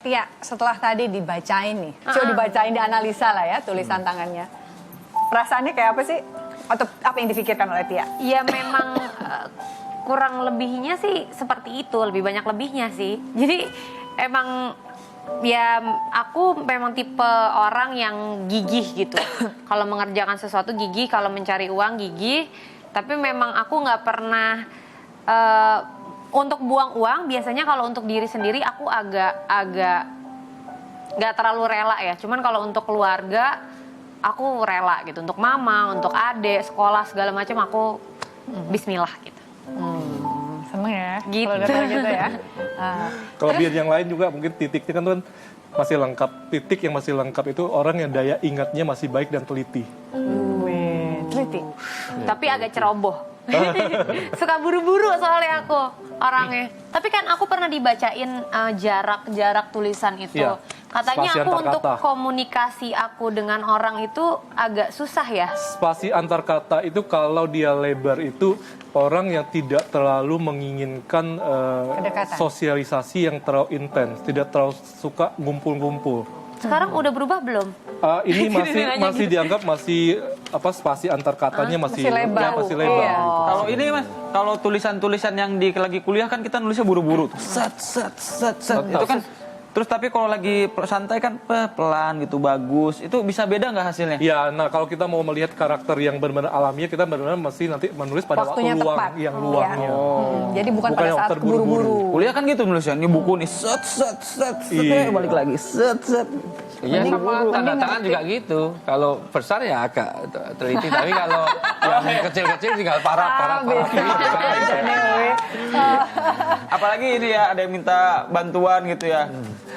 Tia, setelah tadi dibacain nih, coba dibacain, dianalisa lah ya tulisan tangannya. Perasaannya kayak apa sih? Atau apa yang difikirkan oleh Tia? Ya memang kurang lebihnya sih seperti itu, lebih banyak lebihnya sih. Jadi emang ya aku memang tipe orang yang gigih gitu. Kalau mengerjakan sesuatu gigih, kalau mencari uang gigih. Tapi memang aku nggak pernah untuk buang uang. Biasanya kalau untuk diri sendiri aku agak nggak terlalu rela ya. Cuman kalau untuk keluarga aku rela gitu. Untuk mama, untuk adik, sekolah segala macam aku Bismillah gitu. Seneng ya, Gitu. kalau udah gitu ya. Kelebihan yang lain juga mungkin titiknya kan masih lengkap. Titik yang masih lengkap itu orang yang daya ingatnya masih baik dan teliti. Wih, teliti. Tapi agak ceroboh. Suka buru-buru soalnya aku orangnya. Tapi kan aku pernah dibacain jarak tulisan itu. Iya. Katanya Spasi aku antar untuk kata. komunikasi aku dengan orang itu agak susah ya. Spasi antar kata itu kalau dia lebar itu orang yang tidak terlalu menginginkan Kedekatan. sosialisasi yang terlalu intens, tidak terlalu suka ngumpul-ngumpul. Sekarang udah berubah belum? Ini Nanya masih gitu. dianggap masih spasi antar katanya masih masih lebar. masih lebar. Iya. gitu. Kalau ini Mas, kalau tulisan-tulisan yang lagi kuliah kan kita nulisnya buru-buru tuh. Set. Itu kan terus tapi kalau lagi santai kan pelan gitu bagus. Itu bisa beda nggak hasilnya? Ya, nah kalau kita mau melihat karakter yang benar-benar alamiah, kita benar-benar mesti nanti menulis pada Waktunya waktu luang, tepat. yang Iya. luangnya. Jadi bukan pada yang saat terburu-buru. buru-buru. Kuliah kan gitu nulisnya. Ini buku nih set Iya. balik lagi set. Iya, sama tanda tangan juga gitu. Kalau besar ya agak teliti, tapi kalau yang kecil-kecil tinggal parah. Apalagi ini ya ada yang minta bantuan gitu ya.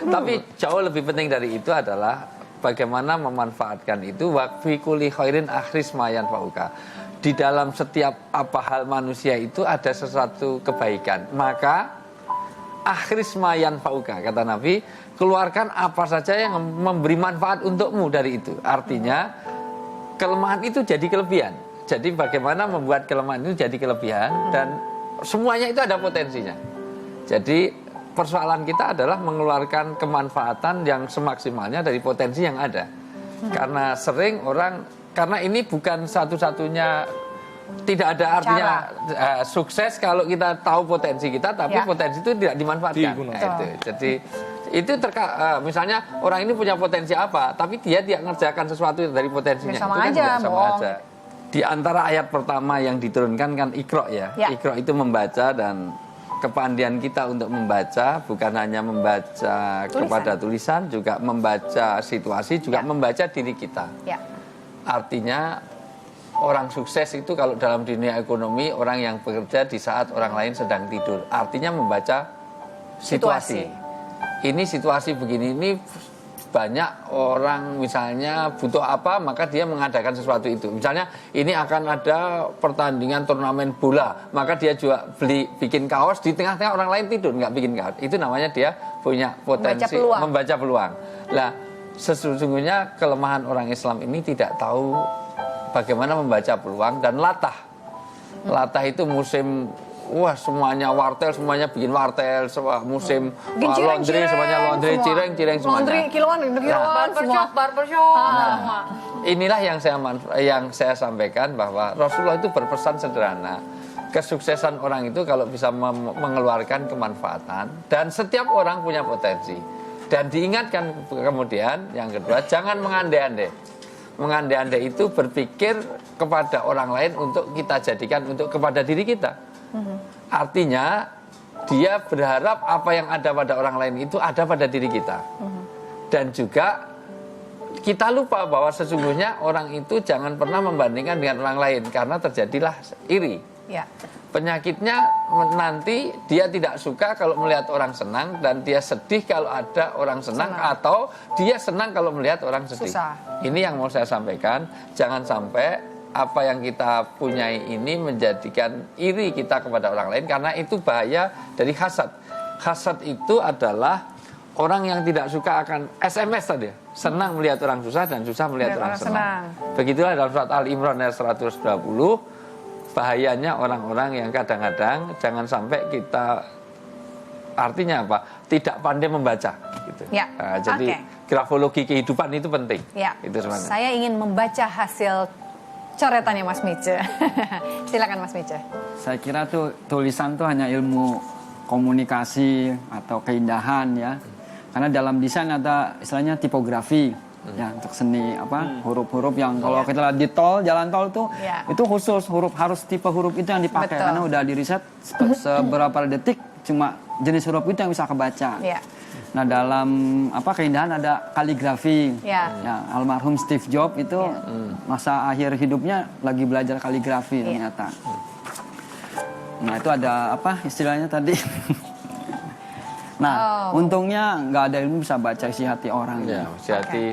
Tapi jauh lebih penting dari itu adalah bagaimana memanfaatkan itu wakfi kuli khairin akhris mayan fauka. Di dalam setiap apa hal manusia itu ada sesuatu kebaikan. Maka akhris mayan fauka, kata Nabi, keluarkan apa saja yang memberi manfaat untukmu dari itu. Artinya kelemahan itu jadi kelebihan. Jadi bagaimana membuat kelemahan itu jadi kelebihan dan semuanya itu ada potensinya. Jadi persoalan kita adalah mengeluarkan kemanfaatan yang semaksimalnya dari potensi yang ada. Karena sering orang, karena ini bukan satu-satunya, tidak ada artinya sukses kalau kita tahu potensi kita, tapi Ya. potensi itu tidak dimanfaatkan. Digunakan. Nah, itu. Jadi itu misalnya orang ini punya potensi apa, tapi dia tidak mengerjakan sesuatu dari potensinya. Ya, sama itu kan aja, juga sama bohong. aja. Di antara ayat pertama yang diturunkan kan Iqra ya. Ya. Iqra itu membaca dan kepandian kita untuk membaca bukan hanya membaca kepada tulisan, juga membaca situasi, juga membaca diri kita. Ya. Artinya orang sukses itu kalau dalam dunia ekonomi orang yang bekerja di saat orang lain sedang tidur. Artinya membaca situasi. Ini situasi begini, ini banyak orang misalnya butuh apa maka dia mengadakan sesuatu itu. Misalnya ini akan ada pertandingan turnamen bola, maka dia juga bikin kaos di tengah-tengah orang lain tidur nggak bikin kaos. Itu namanya dia punya potensi membaca peluang. Lah sesungguhnya kelemahan orang Islam ini tidak tahu bagaimana membaca peluang dan latah. Latah itu musim wah semuanya wartel, semuanya bikin wartel, musim laundry, semuanya laundry, cireng semuanya. Laundry kiloan, semua. Barbershop. Inilah yang saya sampaikan bahwa Rasulullah itu berpesan sederhana. Kesuksesan orang itu kalau bisa mengeluarkan kemanfaatan dan setiap orang punya potensi. Dan diingatkan kemudian yang kedua jangan mengandai-andai. Mengandai-andai itu berpikir kepada orang lain untuk kita jadikan untuk kepada diri kita. Artinya dia berharap apa yang ada pada orang lain itu ada pada diri kita. Dan juga kita lupa bahwa sesungguhnya orang itu jangan pernah membandingkan dengan orang lain karena terjadilah iri. Ya. Penyakitnya nanti dia tidak suka kalau melihat orang senang dan dia sedih kalau ada orang senang. Atau dia senang kalau melihat orang sedih. Susah. Ini yang mau saya sampaikan, jangan sampai apa yang kita punyai ini menjadikan iri kita kepada orang lain karena itu bahaya dari hasad. Hasad itu adalah orang yang tidak suka akan SMS tadi, senang melihat orang susah dan susah melihat orang senang. Begitulah dalam surat Al-Imran ayat 120, bahayanya orang-orang yang kadang-kadang jangan sampai kita, artinya apa? tidak pandai membaca. Gitu. Ya, Jadi grafologi kehidupan itu penting. Ya, Itu sebenarnya. saya ingin membaca hasil coretannya Mas Mice. Silakan Mas Mice. Saya kira tuh tulisan tuh hanya ilmu komunikasi atau keindahan ya. Karena dalam desain ada istilahnya tipografi ya untuk seni huruf-huruf yang kalau kita lihat di tol, jalan tol tuh itu khusus huruf harus tipe huruf itu yang dipakai. Betul. Karena udah di riset seberapa detik cuma jenis huruf itu yang bisa kebaca. Ya. Nah dalam keindahan ada kaligrafi. Ya. Ya, almarhum Steve Jobs itu masa akhir hidupnya lagi belajar kaligrafi ternyata. Nah itu ada istilahnya tadi. Nah untungnya nggak ada ilmu bisa baca isi hati orang. Ya,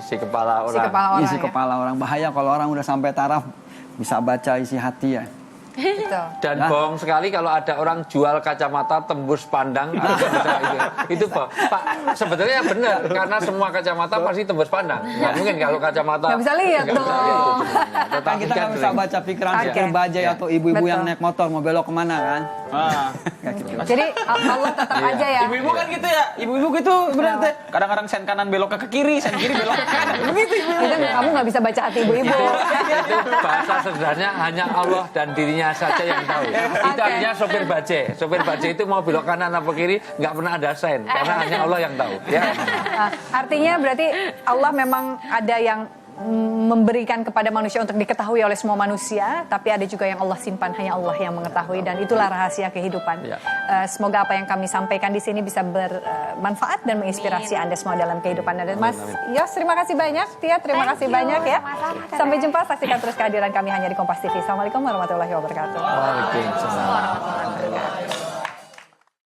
si kepala orang. Si kepala orang, Isi kepala orang bahaya kalau orang udah sampai taraf bisa baca isi hati ya. Betul. Dan bohong sekali kalau ada orang jual kacamata tembus pandang. Itu bohong. Pak, sebetulnya benar karena semua kacamata pasti tembus pandang. Nggak mungkin kalau kacamata Nggak bisa lihat nggak bisa lihat. dong. Kan kita nggak bisa baca pikiran pikir bajai atau ibu-ibu yang naik motor mau belok kemana kan? Nggak gitu. Jadi Allah tetap aja ya. Ibu-ibu kan gitu ya, ibu-ibu gitu berarti. Kadang-kadang sen kanan belok ke kiri, sen kiri belok ke kanan. Begitu ibu. Kamu nggak bisa baca hati ibu-ibu. Itu bahasa sederhananya hanya Allah dan dirinya saja yang tahu. Itu artinya sopir bajai. Sopir bajai itu mau belok kanan apa kiri nggak pernah ada sen karena hanya Allah yang tahu. Ya. Artinya berarti Allah memang ada yang memberikan kepada manusia untuk diketahui oleh semua manusia, tapi ada juga yang Allah simpan, hanya Allah yang mengetahui, dan itulah rahasia kehidupan. Ya. Semoga apa yang kami sampaikan di sini bisa bermanfaat dan menginspirasi Anda semua dalam kehidupan Anda. Mas Yos, terima kasih banyak. Tia, terima kasih banyak ya. Sampai jumpa, saksikan terus kehadiran kami hanya di Kompas TV. Assalamualaikum warahmatullahi wabarakatuh. Waalaikumsalam.